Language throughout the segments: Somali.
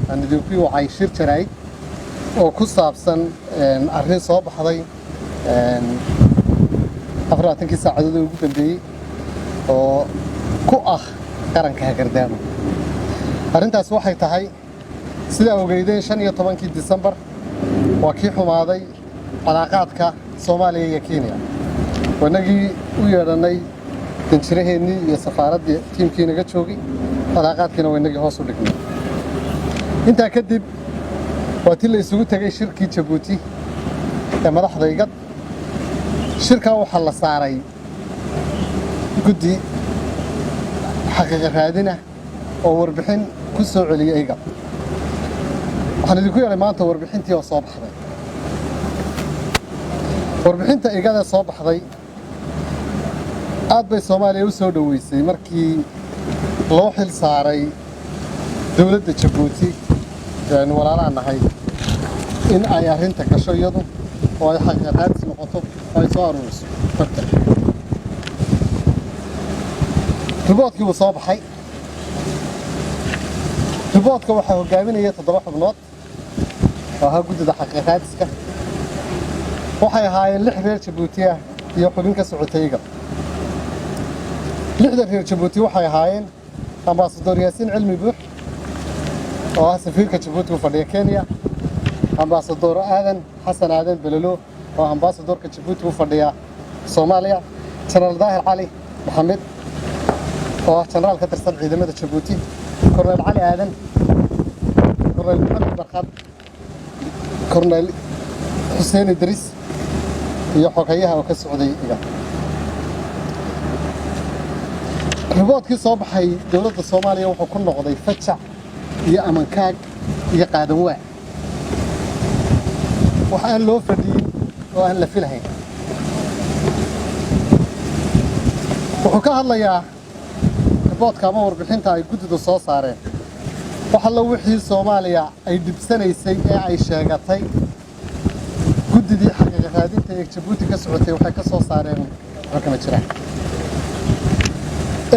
aan idinku wacay shir jaraa'id oo ku saabsan arrin soo baxday 24 saacadood ugu dambeeyay oo ku ah qaranka Hagardaamo. arrintaas waxay tahay sida ogeydeen 15 December waa kii xumaaday calaaqaadka Soomaaliya iyo Kenya. wanagii u yeedhanay danjiraheennii iyo safaaraddii tiimkii naga joogay calaaqaadkiina wanagii hoos u dhignay. intaa kadib waa tii la isugu tagay shirkii Djibouti ee madaxda IGAD. shirka waxaa la saaray guddi xaqiiqo raadina oo warbixin ku soo celiyay IGAD. waxaan idinku yeelay maanta warbixintii oo soo baxday. warbixinta IGAD soo baxday aad bay Soomaaliya u soo dhaweysay markii loo xil saaray dawladda Djibouti aan walaalaha nahay in ay arrinta gasho iyadu oo ay xaqiiqaad noqoto oo ay soo aruuriso. riboodkii uu soo baxay. riboodka waxaa hogaaminaya 7 xubnood oo ahaa guddida xaqiiqaadka. waxay ahaayeen 6 reer Djibouti ah iyo xubin ka socotay IGAD. 6 reer Djibouti waxay ahaayeen ambassador Yaasiin Cilmi Buux oo ah safiirka Djibouti u fadhiya Kenya, ambassador Aadan Xasan Aadan Belelo oo ambassadorka Djibouti u fadhiya Soomaaliya, General Daahir Cali Maxamed oo general ka tirsan ciidamada Djibouti, Colonel Cali Aadan, Colonel Maxamed Barkad, Colonel Hussein Idris iyo xogayaha oo ka socday IGAD. riboodkii soo baxay dawladda Soomaaliya wuxuu ku noqday fajac iyo amankaag iyo qaadan waa wax aan loo fadhiyin oo aan la filahayn. wuxuu ka hadlayaa riboodka ama warbixinta ay guddidu soo saareen wax alla wixii Soomaaliya ay dibsanaysay ee ay sheegatay. guddidii xaqiiqo raadinta ee Djibouti ka socotay waxay ka soo saareen xukuma jiraan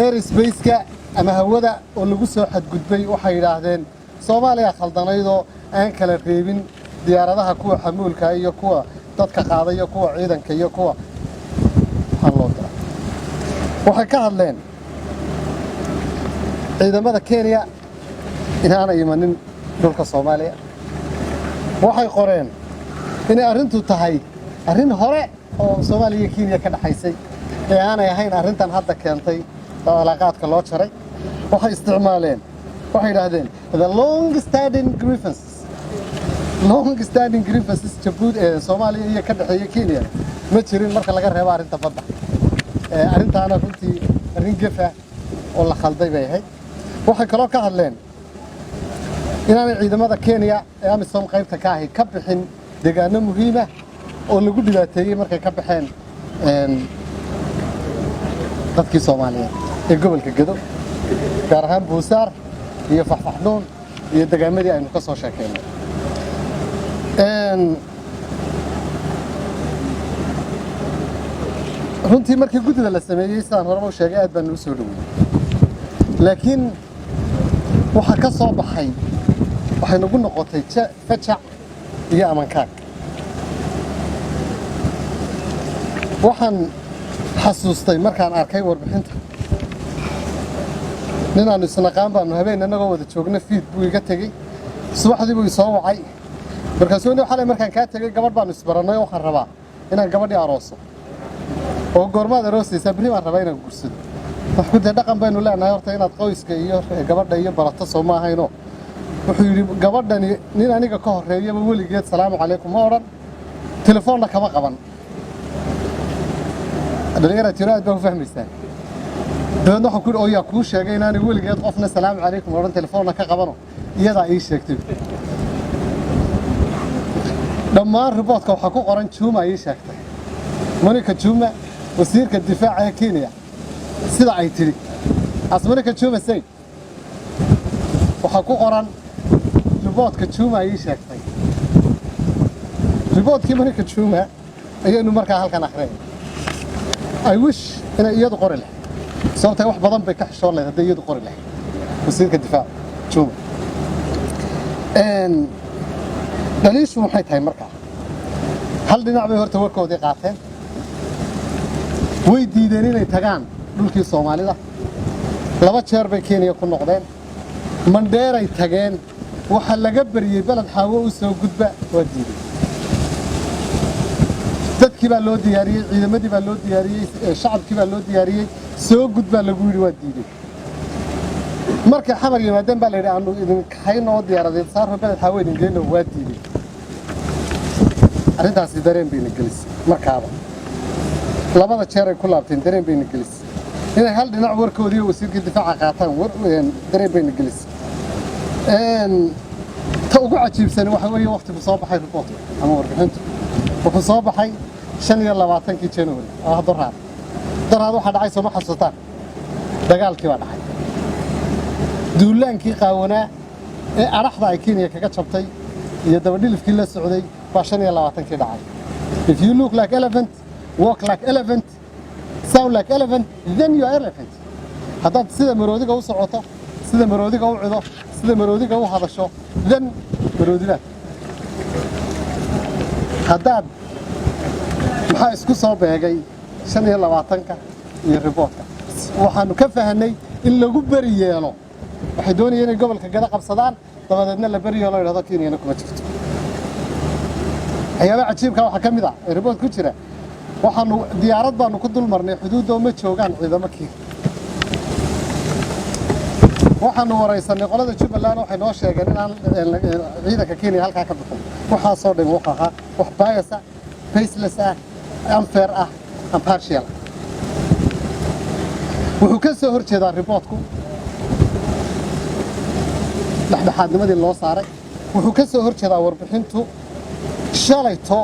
airspace-ka ama hawada oo lagu soo xadgudbay. waxay yiraahdeen Soomaaliya khaldanaydoo aan kala reebin diyaaradaha kuwa xamuulka iyo kuwa dadka qaaday iyo kuwa ciidanka iyo kuwa loo diray. waxay ka hadleen ciidamada Kenya inaanay imanin dhulka Soomaaliya. waxay qoreen inay arrintu tahay arrin hore oo Soomaaliya iyo Kenya ka dhaxaysay ee aanay ahayn arrintan hadda keentay calaaqaadka loo jaray. waxay isticmaaleen waxay yiraahdeen the long standing grievances Djibouti Soomaaliya iyo ka dhaxeeya Kenya ma jirin marka laga reebo arrinta badda. arrintaana runtii arrin gafa oo la khalday bay ahayd. waxay kaloo ka hadleen inaanay ciidamada Kenya ee AMISOM qaybta ka ahi ka bixin deegaano muhiim ah oo lagu dhibaateeyay markay ka baxeen dadkii Soomaaliyeed ee gobolka Gedo, gaar ahaan Buusaar iyo Faxfaxnuun iyo deegaamadii aynu ka soo sheekeynay. runtii markii guddida la sameeyay sidaan horeba u sheegay aad baan u soo dhaweeyay. laakiin waxa ka soo baxay waxay nagu noqotay fajac iyo amankaag. waxaan xasuustay markaan arkay warbixinta ninaan isnaqaan baanu habeen annagoo wada joogna fiid buu iga tegey. subaxdii buu soo wacay markaasuu inuu xalay markaan ka tagay gabadh baanu isbaranay oo waxaan rabaa inaan gabadhii arooso oo goormaad aroosaysaa berri baan rabaa inaan guursado. waxku dee dhaqan baynu leenahay horta inaad qoyska iyo gabadha iyo barato soo ma ahayno. wuxuu yidhi gabadhani nin aniga ka horreeyaba weligeed salaamu calaykum ma odhan, telefoonna kama qaban. dhalinyarada tiro aad baa u fahmaysaa. dabeedna waxaan ku yidhi oo yaa kuu sheegay inaanay weligeed qofna salaamu calaykum odhan telefoonna ka qabano iyadaa ii sheegtay. dhammaan riboodka waxaa ku qoran Juma ii sheegtay. Monica Juma wasiirka difaaca ee Kenya sida ay tiri as Monica Juma say waxaa ku qoran riboodka Juma ii sheegtay. riboodkii Monica Juma ayaynu markaa halkan akhrinay. I wish inay iyadu qori lahayd sababtoo wax badan bay ka xishoon lahayd haddii iyadu qori lahayd wasiirka difaaca Juma. dhaliishu waxay tahay markaa hal dhinac bay horta warkoodii qaateen way diideen inay tagaan dhulkii Soomaalida laba jeer bay Kenya ku noqdeen mandheeray tageen waxa laga bariyay balad xaawo u soo gudba waa diiday dadkii baa loo diyaariyay ciidamadii baa loo diyaariyay shacabkii baa loo diyaariyay soo gudba lagu yiri waa diiday marka xamar yimaadeen baa la yiri aanu idin kaynoo diyaaradeed saaro balad xaawo idin geeyno waa diiday arrintaasi dareen bayna gelisay markaaba labada jeer ay ku laabteen dareen bayna gelisay inay hal dhinac warkoodii wasiirka difaaca qaataan dareen bayna gelisay ta ugu cajiibsan waxa weeye waqtigu soo baxay report ama warbixintu wuxuu soo baxay 25 January oo daraad waxa dhacay soo ma xasuutaan dagaalkii waa dhacay duulaankii qaawanaa ee araxda ay Kenya kaga jabtay iyo dabadhilifkii la socday waa 25 dhacay if you look like elephant walk like elephant sound like elephant then you are elephant haddaad sida maroodiga u socoto sida maroodiga u cido sida maroodiga u hadasho then maroodiga haddaad maxaa isku soo beegay 25ka iyo reportka waxaanu ka fahanay in lagu bari yeelo waxay doonayeen inay gobolka gada qabsadaan dabadeedna la bari yeelo yiraahdo Kenya kuma jirto ayaaba cajiibka waxa kamid ah report ku jira waxaanu diyaarad baanu ku dul marnay xuduudda ma joogaan ciidamadkii waxaanu waraysanay qolada Jubbaland waxay noo sheegeen in aan ciidanka Kenya halka ka bixin waxa soo dhin waxa wax bias ah faceless ah unfair ah impartial wuxuu ka soo horjeedaa reportku dhaxdhaxaadnimadii loo saaray wuxuu ka soo horjeedaa warbixintu shalayto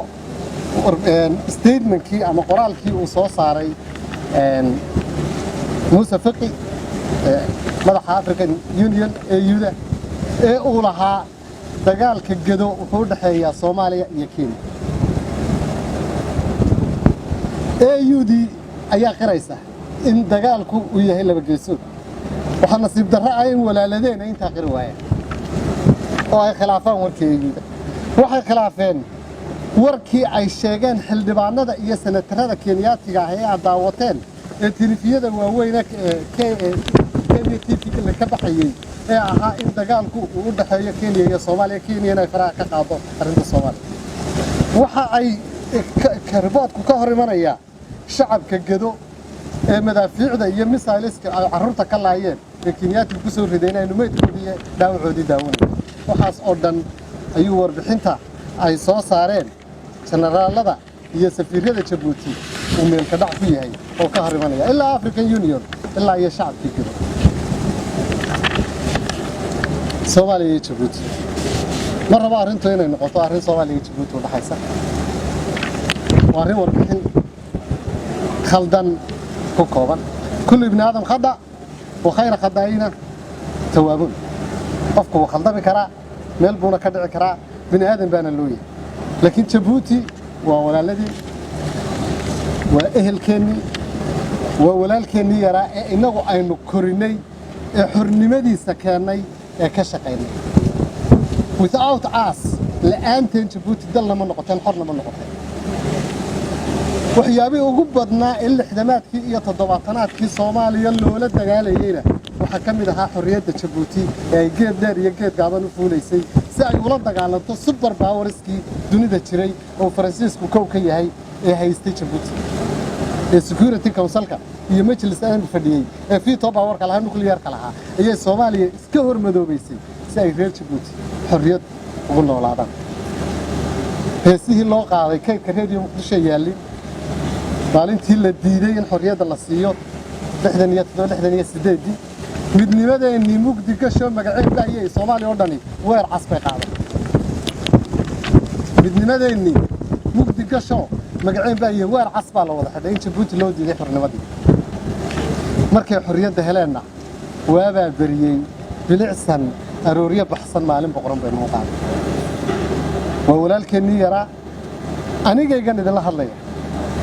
statementkii ama qoraalkii uu soo saaray Muuse Faqi madaxa African Union AU-da ee uu lahaa dagaalka gado wuxuu u dhaxeeyaa Soomaaliya iyo Kenya AU-d ayaa qiraysa in dagaalku uu yahay laba geesood waxa nasiib darro ah in walaaladeen inta qiri waayeen oo ay khilaafaan warkii AU-da waxay khilaafeen warkii ay sheegeen xildhibaanada iyo senatarada Kenyaatiga ah ee daawateen ee telefiyada waaweyn ee TV ka baxayay ee ahaa in dagaalku uu u dhaxeeyo Kenya iyo Soomaaliya Kenya inay faraha ka qaado arrinta Soomaaliya waxa ay reportku ka hor imanaya shacabka gado ee madaafiicda iyo missileska ay carruurta ka laayeen ee Kenyaatiga ku soo rideen inay meedkoodii dhaawacoodii daawanayeen waxaas oo dhan ayuu warbixinta ay soo saareen generaalada iyo safiirada Djibouti uu meel ka dhac ku yahay oo ka hor imanaya ilaa African Union ilaa iyo shacabkii gado Soomaaliya iyo Djibouti ma raba arrintu inay noqoto arrin Soomaaliya iyo Djibouti u dhaxaysa waa arrin warbixin khaldan ku kooban kullu ibn aadam khada wa khayra khadaa'ina tawaabun qofku wuu khaldami karaa meel buuna ka dhici karaa bini aadam baana loo yahay laakiin Djibouti waa walaaladii waa ehelkeennii waa walaalkeennii yaraa ee inagu aynu korinay ee xornimadiisa keenay ee ka shaqaynay without us la'aanteen Djibouti dalna ma noqoteen xorna ma noqoteen waxyaabihii ugu badnaa ee lixdamaadkii iyo toddobaatanaadkii Soomaaliya loola dagaalayayna waxa ka mid ahaa xorriyadda Djibouti ee ay geed dheer iyo geed gaaban u fuulaysay si ay ula dagaalanto super powerskii dunida jiray oo Faransiisku kow ka yahay ee haystay Djibouti ee Security Council-ka iyo majlis aan fadhiyay ee veto power-ka lahaa nuclear-ka lahaa ayay Soomaaliya iska hormadoobaysay si ay reer Djibouti xorriyad ugu noolaadaan heesihii loo qaaday kaydka radio Muqdisho yaalin maalintii la diiday in xorriyadda la siiyo 68 midnimadeennii mugdi gasho magaceeda ayay Soomaaliya oo dhani weer cas bay qaaday midnimadeennii mugdi gasho magaceeda ayay weer cas baa la wada xidhay in Djibouti loo diiday xornimadii markay xorriyadda heleenna waabaa bariyay bilicsan arooriye baxsan maalin boqoran bay noo qaaday waa walaalkeennii yaraa anigaygan idinla hadlaya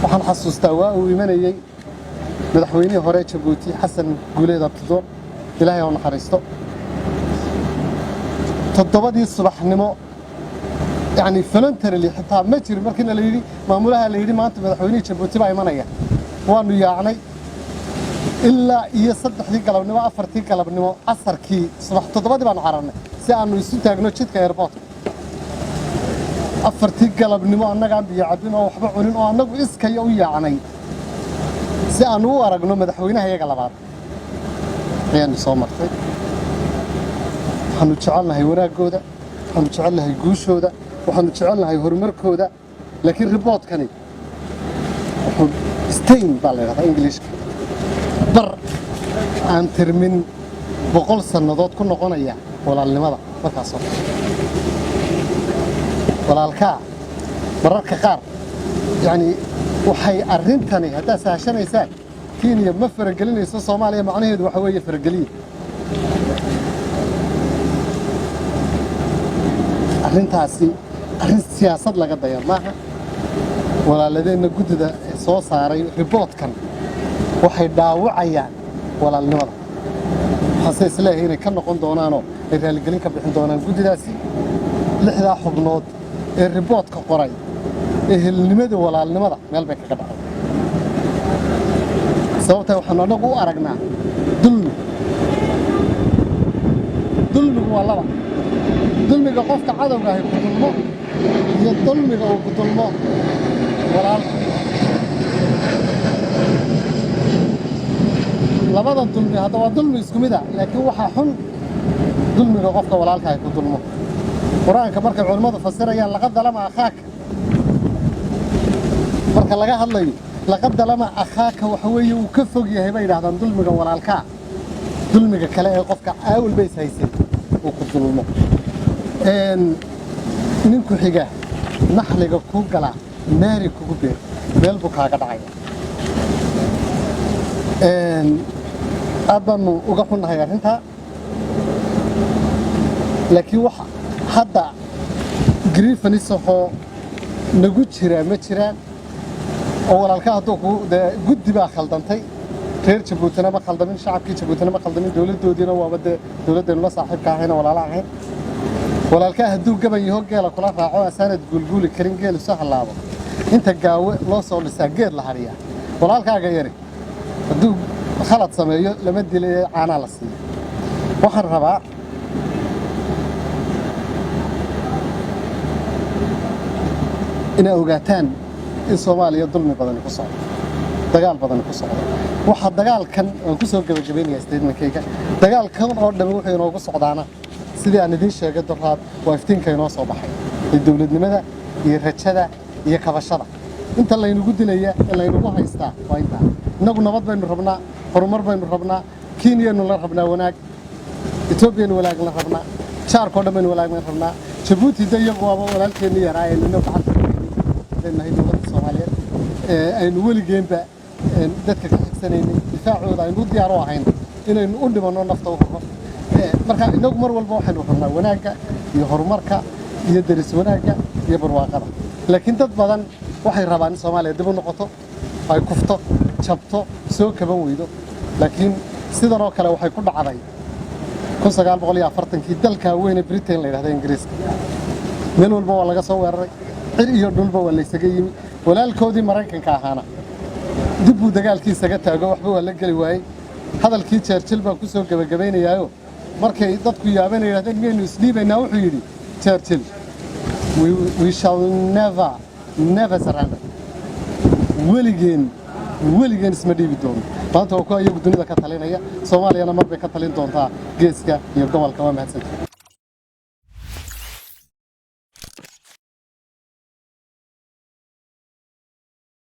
waxaan xasuustaa waa uu imanayay madaxweynihii hore Djibouti Xasan Guuleed Abdidoon ilaahay oo naxariisto toddobadii subaxnimo يعني voluntarily حتى ما جري markii la yiri maamulaha la yiri maanta madaxweynaha Djibouti baa imanaya waanu yaacnay ilaa iyo 3 galabnimo 4 galabnimo asarkii subax toddobadii baan cararnay si aanu isu taagno jidka airport 4 galabnimo annaga aan biyo cabin oo waxba cunin oo annagu iskay u yaacnay si aanu u aragno madaxweynaha iyaga labaad ayaan soo martay waxaanu jecelnahay wanaagooda waxaanu jecelnahay guushooda waxaanu jecelnahay horumarkooda laakiin reportkani wuxuu stain baa la yiraahdaa Englishka bar aan tirmin 100 sanadood ku noqonaya walaalnimada markaas oo walaalka mararka qaar yani waxay arintani hadaa saashanaysaa Kenya ma faragelinayso Soomaaliya macnaheedu waxa weeye farageliye arintaasi arrin siyaasad laga dayo maaha walaaladeenna guddida soo saaray reportkan waxay dhaawacayaan walaalnimada waxaan isleeyahay inay ka noqon doonaan oo ay raaligelin ka bixin doonaan guddidaasi 6 xubnood ee reportka qoray ehelnimada walaalnimada meel bay kaga dhacday sababtoo waxaan anagu u aragnaa dulmigu waa laba dulmiga qofka cadawga ah ku dulmo iyo dulmiga uu ku dulmo walaal labada dulmi hada waa dulmi isku mid ah laakiin waxa xun dulmiga qofka walaalka ah ku dulmo quraanka marka culimadu fasirayaan laqad dalama akhaaka marka laga hadlayo laqad dalama akhaaka waxa weeye uu ka fog yahay bay yiraahdaan dulmiga walaalka dulmiga kale ee qofka aawul bay haysay uu ku dulmo ninku xiga naxliga ku gala naari kugu beer meel buu kaaga dhacay aadanu uga xunnahay arrinta laakiin waxa hadda griefanisaho nagu jira ma jiraan oo walaalka hadduu ku guddi baa khaldantay reer Djibouti ma khaldamin shacabkii Djibouti ma khaldamin dawladoodina waa dawladeenu la saaxiibka ahayna walaalaha ahayn walaalka hadduu gaban yahay geela kula raaco asaanad gulguli karin geel soo halaabo inta gaawe loo soo dhisaa geed la hariya walaalkaaga yari hadduu khalad sameeyo lama dilay caana la siiyo waxaan rabaa in ogaataan in Soomaaliya dulmi badan ku socdo dagaal badan ku socdo waxa dagaalkan aan ku soo gabagabeynaya statementkayga dagaalkan oo dhan wuxuu inoogu socdaana sidii aan idin sheegay daraad waa iftiinka inoo soo baxay dawladnimada iyo rajada iyo kabashada inta la inagu dilaya in la inagu haystaa waa inta inagu nabad baynu rabnaa horumar baynu rabnaa Kenya la rabnaa wanaag Ethiopia wanaag la rabnaa Charko dhamaan wanaag la rabnaa Djibouti dayagu waa walaalkeena yaraa ee inoo gacanta nahay dawladda Soomaaliyeed aynu weligeynba dadka ka xigsanayna difaacooda aynu diyaar u ahayn inaynu u dhimano nafta u hurro marka inagu mar walba waxaynu rabnaa wanaagga iyo horumarka iyo daris wanaagga iyo barwaaqada laakiin dad badan waxay rabaan in Soomaaliya dib u noqoto ay kufto jabto soo kaban weydo laakiin sidan oo kale waxay ku dhacday 1940kii dalka weyn ee Britain la yiraahdo Ingiriiska meel walba waa laga soo weeraray cir iyo dhulba waa la isaga yimi walaalkoodii Mareykanka ahaana dib u dagaalkiisa ka taago waxba waa la gali waayay hadalkii Churchill baa ku soo gabagabeynayaayo markay dadku yaabeen yiraahdeen meenu isdhiibaynaa wuxuu yiri Churchill we shall never surrender weligeen isma dhiibi doono maanta oo ku ayagu dunida ka talinaya Soomaaliyana mar bay ka talin doontaa geeska iyo gobolka waa mahadsan